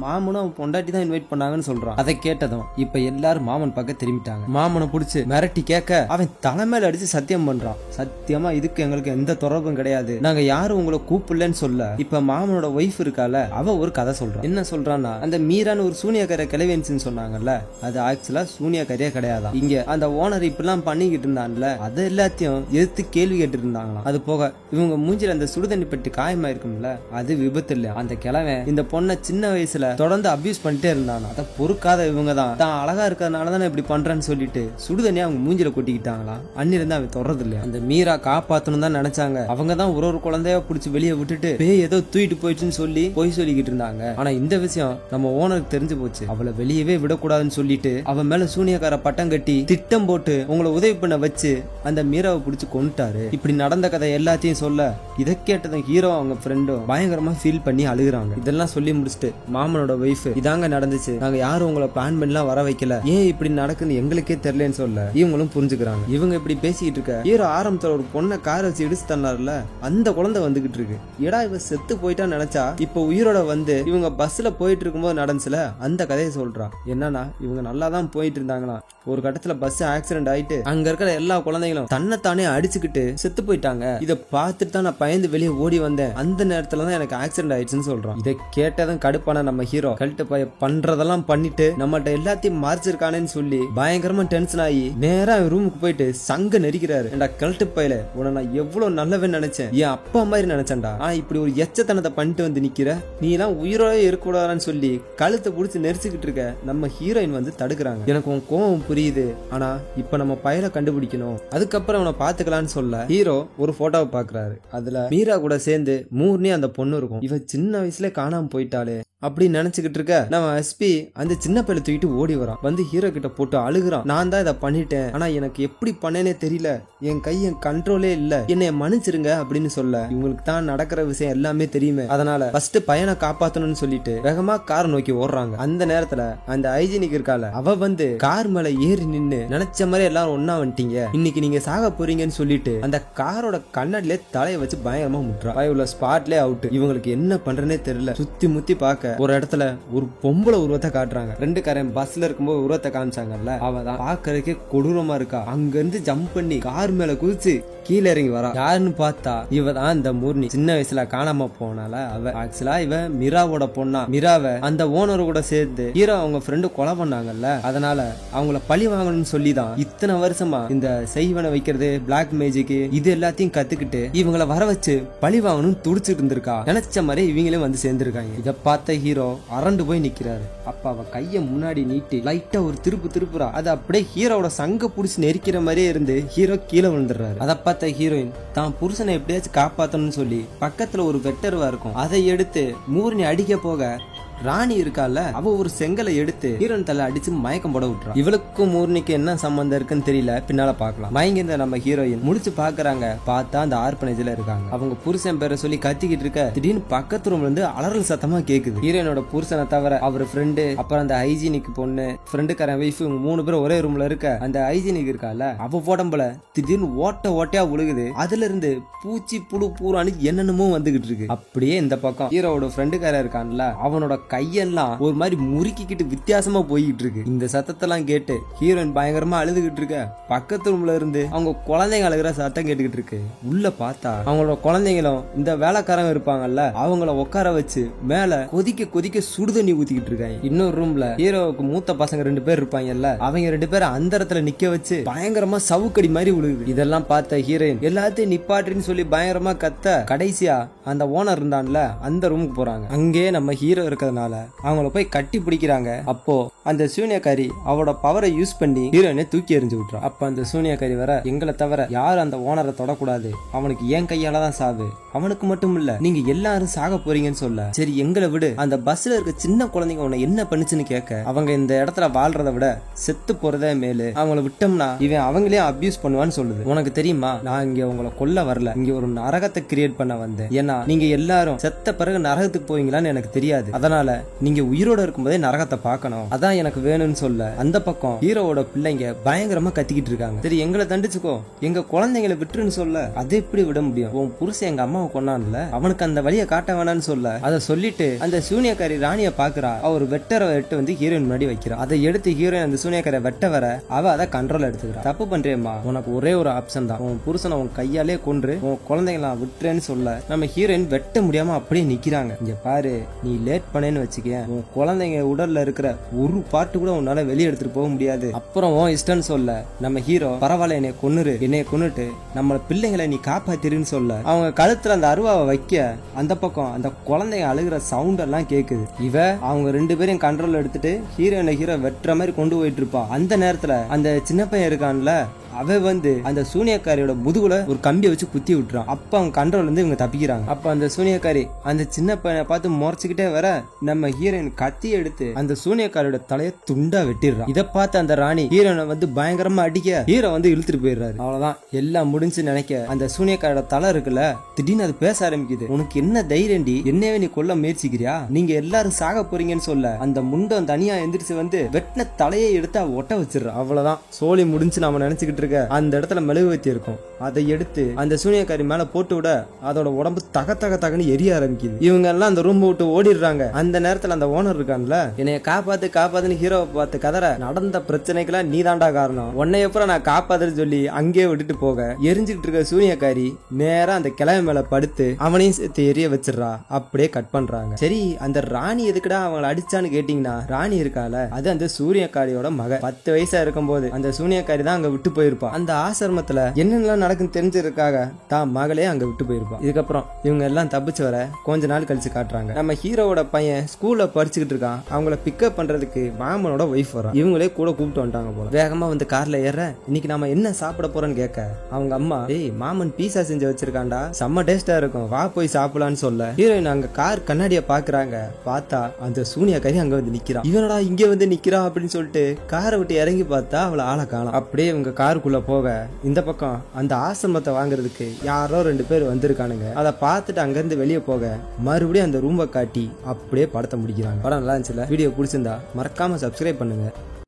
மாமனும் அவன் பொண்டாட்டி தான் இன்வைட் பண்ணாங்கன்னு சொல்றான். அதை கேட்டதும் இப்ப எல்லாரும் மாமன் பக்கம் திரும்பிட்டாங்க. மாமனை புடிச்சு மிரட்டி கேட்க அவன் தலைமையில அடிச்சு சத்தியம் பண்றான். சத்தியமா இதுக்கு எங்களுக்கு எந்த தொடர்பும் கிடையாது, நாங்க யாரும் உங்களை கூப்பிடலன்னு சொல்ல இப்ப மாமனோட ஒய்ஃப் இருக்கால அவ ஒரு கதை சொல்றான். என்ன சொல்றான்னா அந்த மீரான்னு ஒரு சூனியக்கார கிளவேன்ஸ்ன்னு சொன்னாங்கல்ல அது ஆக்சுவலா சூனியக்காரியே கிடையாதான். இங்க அந்த ஓனர் இப்பெல்லாம் பண்ணிக்கிட்டு இருந்தான்ல அதை எல்லாத்தையும் எதிர்த்து கேள்வி கேட்டு இருந்தாங்களாம். அது போக இவங்க மூஞ்சில அந்த சுடுதண்ணி பெட்டு காயமா இருக்கும்ல அது விபத்து இல்ல. அந்த கிழவன் இந்த பொண்ணை சின்ன வயசுல தொடர்ந்து அபியூஸ் பண்ணிட்டே இருந்தான். அதை பொறுக்காத இவங்க தான் அழகா இருக்கிறதுனாலதான் இப்படி பண்றேன்னு சொல்லிட்டு சுடுதண்ணி அவங்க மூஞ்சில கொட்டிக்கிட்டாங்களாம். அன்னிலிருந்து அவன் தொடர்றது இல்லையா. அந்த மீரா காப்பாத்தணும் தான் நினைச்சாங்க. அவங்க தான் ஒரு குழந்தைய பிடிச்சி வெளியே விட்டுட்டு பேய் ஏதோ தூக்கிட்டு போயிடுச்சுன்னு சொல்லி பொய் சொல்லிக்கிட்டு இருந்தாங்க. ஆனா இந்த விஷயம் நம்ம ஓனருக்கு தெரிஞ்சு போச்சு. அவளை வெளியவே விடக்கூடாதுன்னு சொல்லிட்டு அவன் மேல சூனியக்கார பட்டம் கட்டி திட்டம் போட்டு உங்களை உதவி பண்ண வச்சு அந்த மீராவை பிடிச்சு கொண்டுட்டாரு. இப்படி நடந்த கதை எல்லாத்தையும் சொல்ல இதை கேட்டதும் ஹீரோ அவங்க ஃப்ரெண்டும் பயங்கரமா ஃபீல் பண்ணி அழுகுறாங்க. இதெல்லாம் சொல்லி முடிச்சுட்டு மாமனோட வைஃப் இதாங்க நடந்துச்சு, நாங்க யாரும் உங்களை பிளான் பண்ணலாம் வர வைக்கல, ஏன் இப்படி நடக்குன்னு எங்களுக்கே தெரியலன்னு சொல்ல இவங்களும் புரிஞ்சுக்கிறாங்க. இவங்க இப்படி பேசிக்கிட்டு இருக்க ஹீரோ ஆரம்பத்துல ஒரு பொண்ணை காரை வச்சு இடிச்சு தன்னார்ல அந்த குழந்தை வந்துகிட்டு இருக்கு. ஏடா இவ செத்து போயிட்டா நினைச்சா இப்ப உயிரோட வந்து இவங்க பஸ்ல போயிட்டு இருக்கும்போது நடந்துச்சுல அந்த கதையை சொல்றான். என்னன்னா இவங்க நல்லா தான் போயிட்டு இருந்தாங்களா, ஒரு கட்டத்துல பஸ் ஆக்சிடென்ட் ஆயிட்டு அங்க இருக்கிற எல்லா குழந்தைகளும் தன்னைத்தானே அடிச்சுக்கிட்டு செத்து போயிட்டாங்க. இதை பார்த்துட்டு தான் நான் பயந்து வெளியே ஓடி வந்தேன், அந்த நேரத்துலதான் எனக்கு ஆக்சிடென்ட் ஆயிடுச்சுன்னு சொல்றான். இதை கேட்டதும் கடுப்பான நம்ம ஹீரோ கழட்டு பைய பண்றதெல்லாம் பண்ணிட்டு நம்மகிட்ட எல்லாத்தையும் மறைச்சிருக்கானேன்னு சொல்லி பயங்கரமா டென்ஷன் ஆகி நேரா ரூமுக்கு போயிட்டு சங்க நெரிக்கிறாரு. ஏண்டா கழட்டு பையில உன நான் எவ்வளவு நல்லவன் நினைச்சேன், என் அப்பா மாதிரி நினைச்சேன்டா, ஆனா இப்படி ஒரு எச்சத்தனத்தை பண்ணிட்டு வந்து நிக்கிற, நீ எல்லாம் உயிரோட இருக்கக்கூடாதுன்னு சொல்லி கழுத்தை புடிச்சு நெரிச்சுக்கிட்டு இருக்க நம்ம ஹீரோயின் வந்து தடுக்கிறாங்க. எனக்கு உன் கோவம் புரியுது, ஆனா இப்ப நம்ம பையலை கண்டுபிடிக்கணும், அதுக்கப்புறம் அவனை பாத்துக்கலான்னு சொல்ல ஹீரோ ஒரு போட்டோவை பாக்குறாரு. அதுல மீரா கூட சேர்ந்து மூர்னி அந்த பொண்ணு இருக்கும். இவ சின்ன வயசுல காணாம போயிட்டாலே அப்படின்னு நினைச்சுக்கிட்டு இருக்க நம்ம எஸ்பி அந்த சின்ன பையலை தூக்கிட்டு ஓடி வரான். வந்து ஹீரோ கிட்ட போட்டு அழுகுறான். நான் தான் இதை பண்ணிட்டேன், ஆனா எனக்கு எப்படி பண்ணேனே தெரியல, என் கை என் கண்ட்ரோலே இல்ல, என்னைய மன்னிச்சிருங்க அப்படின்னு சொல்ல இவங்களுக்கு தான் நடக்கிற விஷயம் எல்லாமே தெரியுமே, அதனால ஃபர்ஸ்ட் பையனை காப்பாத்தணும்னு சொல்லிட்டு வேகமா கார் நோக்கி ஓடுறாங்க. அந்த நேரத்துல அந்த ஐஜினிக் இருக்கால அவ வந்து கார் மேல ஏறி நின்னு நினைச்ச மாதிரி எல்லாரும் ஒன்னா வந்துட்டீங்க, இன்னைக்கு நீங்க சாக போறீங்கன்னு சொல்லிட்டு அந்த காரோட கண்ணாடிலே தலையை வச்சு பயங்கரமா முட்டுறா. உள்ள ஸ்பாட்லே அவுட். இவங்களுக்கு என்ன பண்றேனே தெரியல. சுத்தி முத்தி பார்க்க ஒரு இடத்துல ஒரு பொம்பளை உருவத்தை காட்டுறாங்க. ரெண்டு காரன் பஸ்ல இருக்கும்போது உருவத்தை காமிச்சாங்கல்ல அவதான் பாக்குறதுக்கே கொடூரமா இருக்கா. அங்க இருந்து ஜம்ப் பண்ணி கார் மேல குதிச்சு கீழே இறங்கி வரா. யாருன்னு பார்த்தா இவதான் இந்த மூர்னி. சின்ன வயசுல காணாம போனால அவ ஆக்சுவலா இவ மிராவோட பொண்ணா. மிராவை அந்த ஓனர் கூட சேர்ந்து ஹீரோ அவங்க ஃப்ரெண்டு கொலை பண்ணாங்கல்ல, அதனால அவங்கள பழி வாங்கணும்னு சொல்லிதான் இத்தனை வருஷமா இந்த செய்வனை வைக்கிறது பிளாக் மேஜிக் இது எல்லாத்தையும் கத்துக்கிட்டு இவங்களை வர வச்சு பழி வாங்கணும்னு துடிச்சிட்டு இருந்திருக்கா. நினைச்ச மாதிரி இவங்களும் வந்து சேர்ந்திருக்காங்க. இதை பார்த்த ஹீரோ அரண்டு போய் நிக்கிறாரு. அப்ப அவ கைய முன்னாடி நீட்டி லைட்டா ஒரு திருப்புறா. அது அப்படியே ஹீரோட சங்க புடிச்சு நெரிக்கிற மாதிரியே இருந்து ஹீரோ கீழே விழுந்துடுறாரு. அதை பார்த்த ஹீரோயின் தான் புருஷனை எப்படியாச்சும் காப்பாத்தணும்னு சொல்லி பக்கத்துல ஒரு வெட்டருவா இருக்கும் அதை எடுத்து மூர்னி அடிக்க போக ராணி இருக்கால அவ ஒரு செங்கலை எடுத்து ஹீரோன் தலை அடிச்சு மயக்கம் போட விட்டுறா. இவளுக்கும் மூர்னிக்கு என்ன சம்பந்தம் இருக்குன்னு தெரியல, பின்னால பாக்கலாம். மயங்கிருந்த நம்ம ஹீரோயின் முடிச்சு பாக்குறாங்க. பார்த்தா அந்த ஆர்பனேஜ்ல இருக்காங்க. அவங்க புருஷன் பேரை சொல்லி கத்திக்கிட்டு இருக்க திடீர்னு பக்கத்து ரூம்ல இருந்து அலறல் சத்தமா கேக்குது. ஹீரோயினோட புருஷனை தவிர அவர் ஃப்ரெண்டு அப்புறம் அந்த ஹைஜீனிக் பொண்ணு ஃப்ரெண்டுக்காரன் வைஃப் மூணு பேரும் ஒரே ரூம்ல இருக்க அந்த ஹைஜீனிக் இருக்கால அவ உடம்புல திடீர்னு ஓட்டையா உழுகுது. அதுல இருந்து பூச்சி புழு பூரான்னு என்னென்னமோ வந்துகிட்டு இருக்கு. அப்படியே இந்த பக்கம் ஹீரோட ஃப்ரெண்டுக்காரன் இருக்கான்ல அவனோட கையெல்லாம் ஒரு மாதிரி முறுக்கிக்கிட்டு வித்தியாசமா போய்கிட்டு இருக்கு. இந்த சத்தத்தெல்லாம் கேட்டு ஹீரோயின் பயங்கரமா அழுதுகிட்டு இருக்க பக்கத்து ரூம்ல இருந்து அவங்க குழந்தைங்க அழுகிற சத்தம் கேட்டுக்கிட்டு இருக்கு. உள்ள பார்த்தா அவங்களோட குழந்தைங்களும் இந்த வேலைக்காரங்க இருப்பாங்கல்ல அவங்கள உட்கார வச்சு மேல கொதிக்க சுடுதண்ணி ஊத்திக்கிட்டு இருக்காங்க. இன்னொரு ரூம்ல ஹீரோவுக்கு மூத்த பசங்க 2 பேர் இருப்பாங்கல்ல அவங்க 2 பேரும் அந்த இடத்துல நிக்க வச்சு பயங்கரமா சவுக்கடி மாதிரி விழுகுது. இதெல்லாம் பார்த்த ஹீரோயின் எல்லாத்தையும் நிப்பாட்டுன்னு சொல்லி பயங்கரமா கத்த கடைசியா அந்த ஓனர் இருந்தான்ல அந்த ரூமுக்கு போறாங்க. அங்கே நம்ம ஹீரோ இருக்கிறதுனால அவங்கள போய் கட்டி பிடிக்கிறாங்க. அப்போ அந்த சூனியக்காரி அவளோட பவரை யூஸ் பண்ணி ஹீரோயினை தூக்கி எறிஞ்சு விட்டுறா. அப்ப அந்த சூனியக்காரி வர எங்களை தவிர யாரும் அந்த ஓனரை தொடக்கூடாது, அவனுக்கு ஏன் கையால தான் சாவு அவனுக்கு மட்டும் இல்ல நீங்க எல்லாரும் சாக போறீங்கன்னு சொல்ல, சரி எங்களை விடு, அந்த பஸ்ல இருக்க சின்ன குழந்தைங்க உன்னை என்ன பண்ணுச்சுன்னு கேட்க, அவங்க இந்த இடத்துல வாழ்றத விட செத்து போறதே மேலு, அவங்கள விட்டோம்னா இவன் அவங்களே அபியூஸ் பண்ணுவான்னு சொல்லுது. உனக்கு தெரியுமா, நான் இங்க உங்களை கொல்ல வரல, இங்க ஒரு நரகத்தை கிரியேட் பண்ண வந்தேன். ஏன்னா நீங்க எல்லாரும் செத்த பிறகு நரகத்துக்கு போவீங்களான்னு எனக்கு தெரியாது, அதனால நீங்க உயிரோட இருக்கும்போதே நரகத்தை பார்க்கணும், அதான் எனக்கு வேணும்னு சொல்ல, அந்த பக்கம் ஹீரோவோட பிள்ளைங்க பயங்கரமா கத்திக்கிட்டு இருக்காங்க. சரி எங்களை தண்டிச்சுக்கோ, எங்க குழந்தைங்களை விட்டுருன்னு சொல்ல, அதை எப்படி விட முடியும், உன் புருஷன் எங்க அம்மாவை கொண்டான்ல, அவனுக்கு அந்த வழியை காட்ட வேணான்னு சொல்ல, அதை சொல்லிட்டு அந்த சூனியக்காரி ராணிய பாக்குறா. அவர் வெட்டரை வெட்டு வந்து ஹீரோயின் முன்னாடி வைக்கிறா. அதை எடுத்து ஹீரோயின் அந்த சூனியக்காரை வெட்ட வர அவ அதை கண்ட்ரோல் எடுத்துக்கிறா. தப்பு பண்றேம்மா, உனக்கு ஒரே ஒரு ஆப்ஷன் தான், உன் புருஷனை உன் கையாலே கொன்று உன் குழந்தைங்கள விட்டுறேன்னு சொல்ல, நம்ம ஹீரோயின் வெட்ட முடியாம அப்படியே நிக்கிறாங்க. இங்க பாரு, நீ லேட் பண்ணேன்னு வச்சுக்க, உன் குழந்தைங்க உடல்ல இருக்கிற ஒரு பாட்டு கூட உன்னால வெளியே எடுத்துட்டு போக முடியாது, அப்புறம் உன் இஷ்டம்னு சொல்ல, நம்ம ஹீரோ பரவாயில்ல என்னைய கொன்னுரு, என்னைய கொன்னுட்டு நம்ம பிள்ளைங்களை நீ காப்பாத்திருன்னு சொல்ல, அவங்க கழுத்துல அந்த அருவாவை வைக்க, அந்த பக்கம் அந்த குழந்தைங்க அழுகிற சவுண்ட் எல்லாம் கேக்குது. இவ அவங்க ரெண்டு பேரையும் கண்ட்ரோல் எடுத்துட்டு ஹீரோயினை ஹீரோ வெட்டுற மாதிரி கொண்டு போயிட்டு இருப்பா. அந்த நேரத்துல அந்த சின்ன பையன் இருக்கான்ல, அவ வந்து அந்த சூனியக்காரியோட முதுகுல ஒரு கம்பியை வச்சு குத்தி விட்டுறான். அப்ப அவங்க கண்ட்ரோல் இருந்து இவங்க தப்பிக்கிறாங்க. அப்ப அந்த சூனியக்காரி அந்த சின்ன பையனை பார்த்து முறைச்சுக்கிட்டே வர, நம்ம ஹீரோயின் கத்தி எடுத்து அந்த சூனியக்காரியோட தலையை துண்டா வெட்டிடுறான். இதை பார்த்து அந்த ராணி ஹீரோனை வந்து பயங்கரமா அடிக்க, ஹீரோ வந்து இழுத்துட்டு போயிடுறாரு. அவ்வளவுதான், எல்லாம் முடிஞ்சு நினைக்க, அந்த சூனியக்காரியோட தலை இருக்குல்ல, திடீர்னு அது பேச ஆரம்பிக்குது. உனக்கு என்ன தைரியண்டி, என்னவே நீ கொல்ல முயற்சிக்கிறியா, நீங்க எல்லாரும் சாக போறீங்கன்னு சொல்ல, அந்த முண்டம் தனியா எந்திரிச்சு வந்து வெட்டின தலையை எடுத்து ஒட்ட வச்சிடுறா. அவ்வளவுதான், சோழி முடிஞ்சு நாம நினைச்சுக்கிட்டு அந்த இடத்துல மெழுகுவத்தி இருக்கும், அதை எடுத்து அந்த சூனியக்காரி மேல போட்டு விட, அதோட உடம்பு தக தக தகன்னு எரிய ஆரம்பிக்குது. இவங்க எல்லாம் அந்த ரூம் விட்டு ஓடிடுறாங்க. அந்த நேரத்துல அந்த ஓனர் இருக்கான்ல, என்னைய காப்பாத்து காப்பாத்துன்னு ஹீரோவை பார்த்து கதற, நடந்த பிரச்சனைக்கெல்லாம் நீ தாண்டா காரணம், உன்னை எப்பறம் நான் காப்பாத்துன்னு சொல்லி அங்கேயே விட்டுட்டு போக, எரிஞ்சுக்கிட்டு இருக்க சூனியக்காரி நேரா அந்த கிழமை மேல படுத்து அவனையும் சேர்த்து எரிய வச்சிடறா. அப்படியே கட் பண்றாங்க. சரி அந்த ராணி எதுக்குடா அவங்களை அடிச்சான்னு கேட்டீங்கன்னா, ராணி இருக்கால, அது அந்த சூனியக்காரியோட மக. 10 வயசா இருக்கும் போது அந்த சூனியக்காரி தான் அங்க விட்டு போயிருப்பா. அந்த ஆசிரமத்துல என்னென்னலாம் நடக்குன்னு தெரிஞ்சதுக்காக தான் மகளே அங்க விட்டு போயிருப்பா. இதுக்கப்புறம் இவங்க எல்லாம் தப்பிச்சு வர கொஞ்ச நாள் கழிச்சு காட்டுறாங்க. நம்ம ஹீரோவோட பையன் ஸ்கூல்ல படிச்சுக்கிட்டு இருக்கான். அவங்கள பிக்கப் பண்றதுக்கு மாமனோட ஒய்ஃப் வரா. இவங்களே கூட கூப்பிட்டு வந்துட்டாங்க போல. வேகமா வந்து கார்ல ஏற, இன்னைக்கு நாம என்ன சாப்பிட போறோம்னு கேட்க, அவங்க அம்மா, ஏய் மாமன் பீஸா செஞ்சு வச்சிருக்காண்டா, செம்ம டேஸ்டா இருக்கும், வா போய் சாப்பிடலான்னு சொல்ல, ஹீரோயின் அங்க கார் கண்ணாடிய பாக்குறாங்க. பார்த்தா அந்த சூனியக்காரி அங்க வந்து நிக்கிறா. இவனடா இங்க வந்து நிக்கிறா அப்படின்னு சொல்லிட்டு காரை விட்டு இறங்கி பார்த்தா அவளை ஆளை காணோம். அப்படியே இவங்க காருக்குள்ள போக, இந்த பக்கம் அந்த ஆசிரமத்தை வாங்குறதுக்கு யாரோ 2 பேர் வந்திருக்கானுங்க. அதை பார்த்துட்டு அங்கிருந்து வெளியே போக, மறுபடியும் அந்த ரூமை காட்டி அப்படியே படத்தை முடிக்கிறாங்க. படம் நல்லா இருந்துச்சுல? வீடியோ பிடிச்சிருந்தா மறக்காம சப்ஸ்கிரைப் பண்ணுங்க.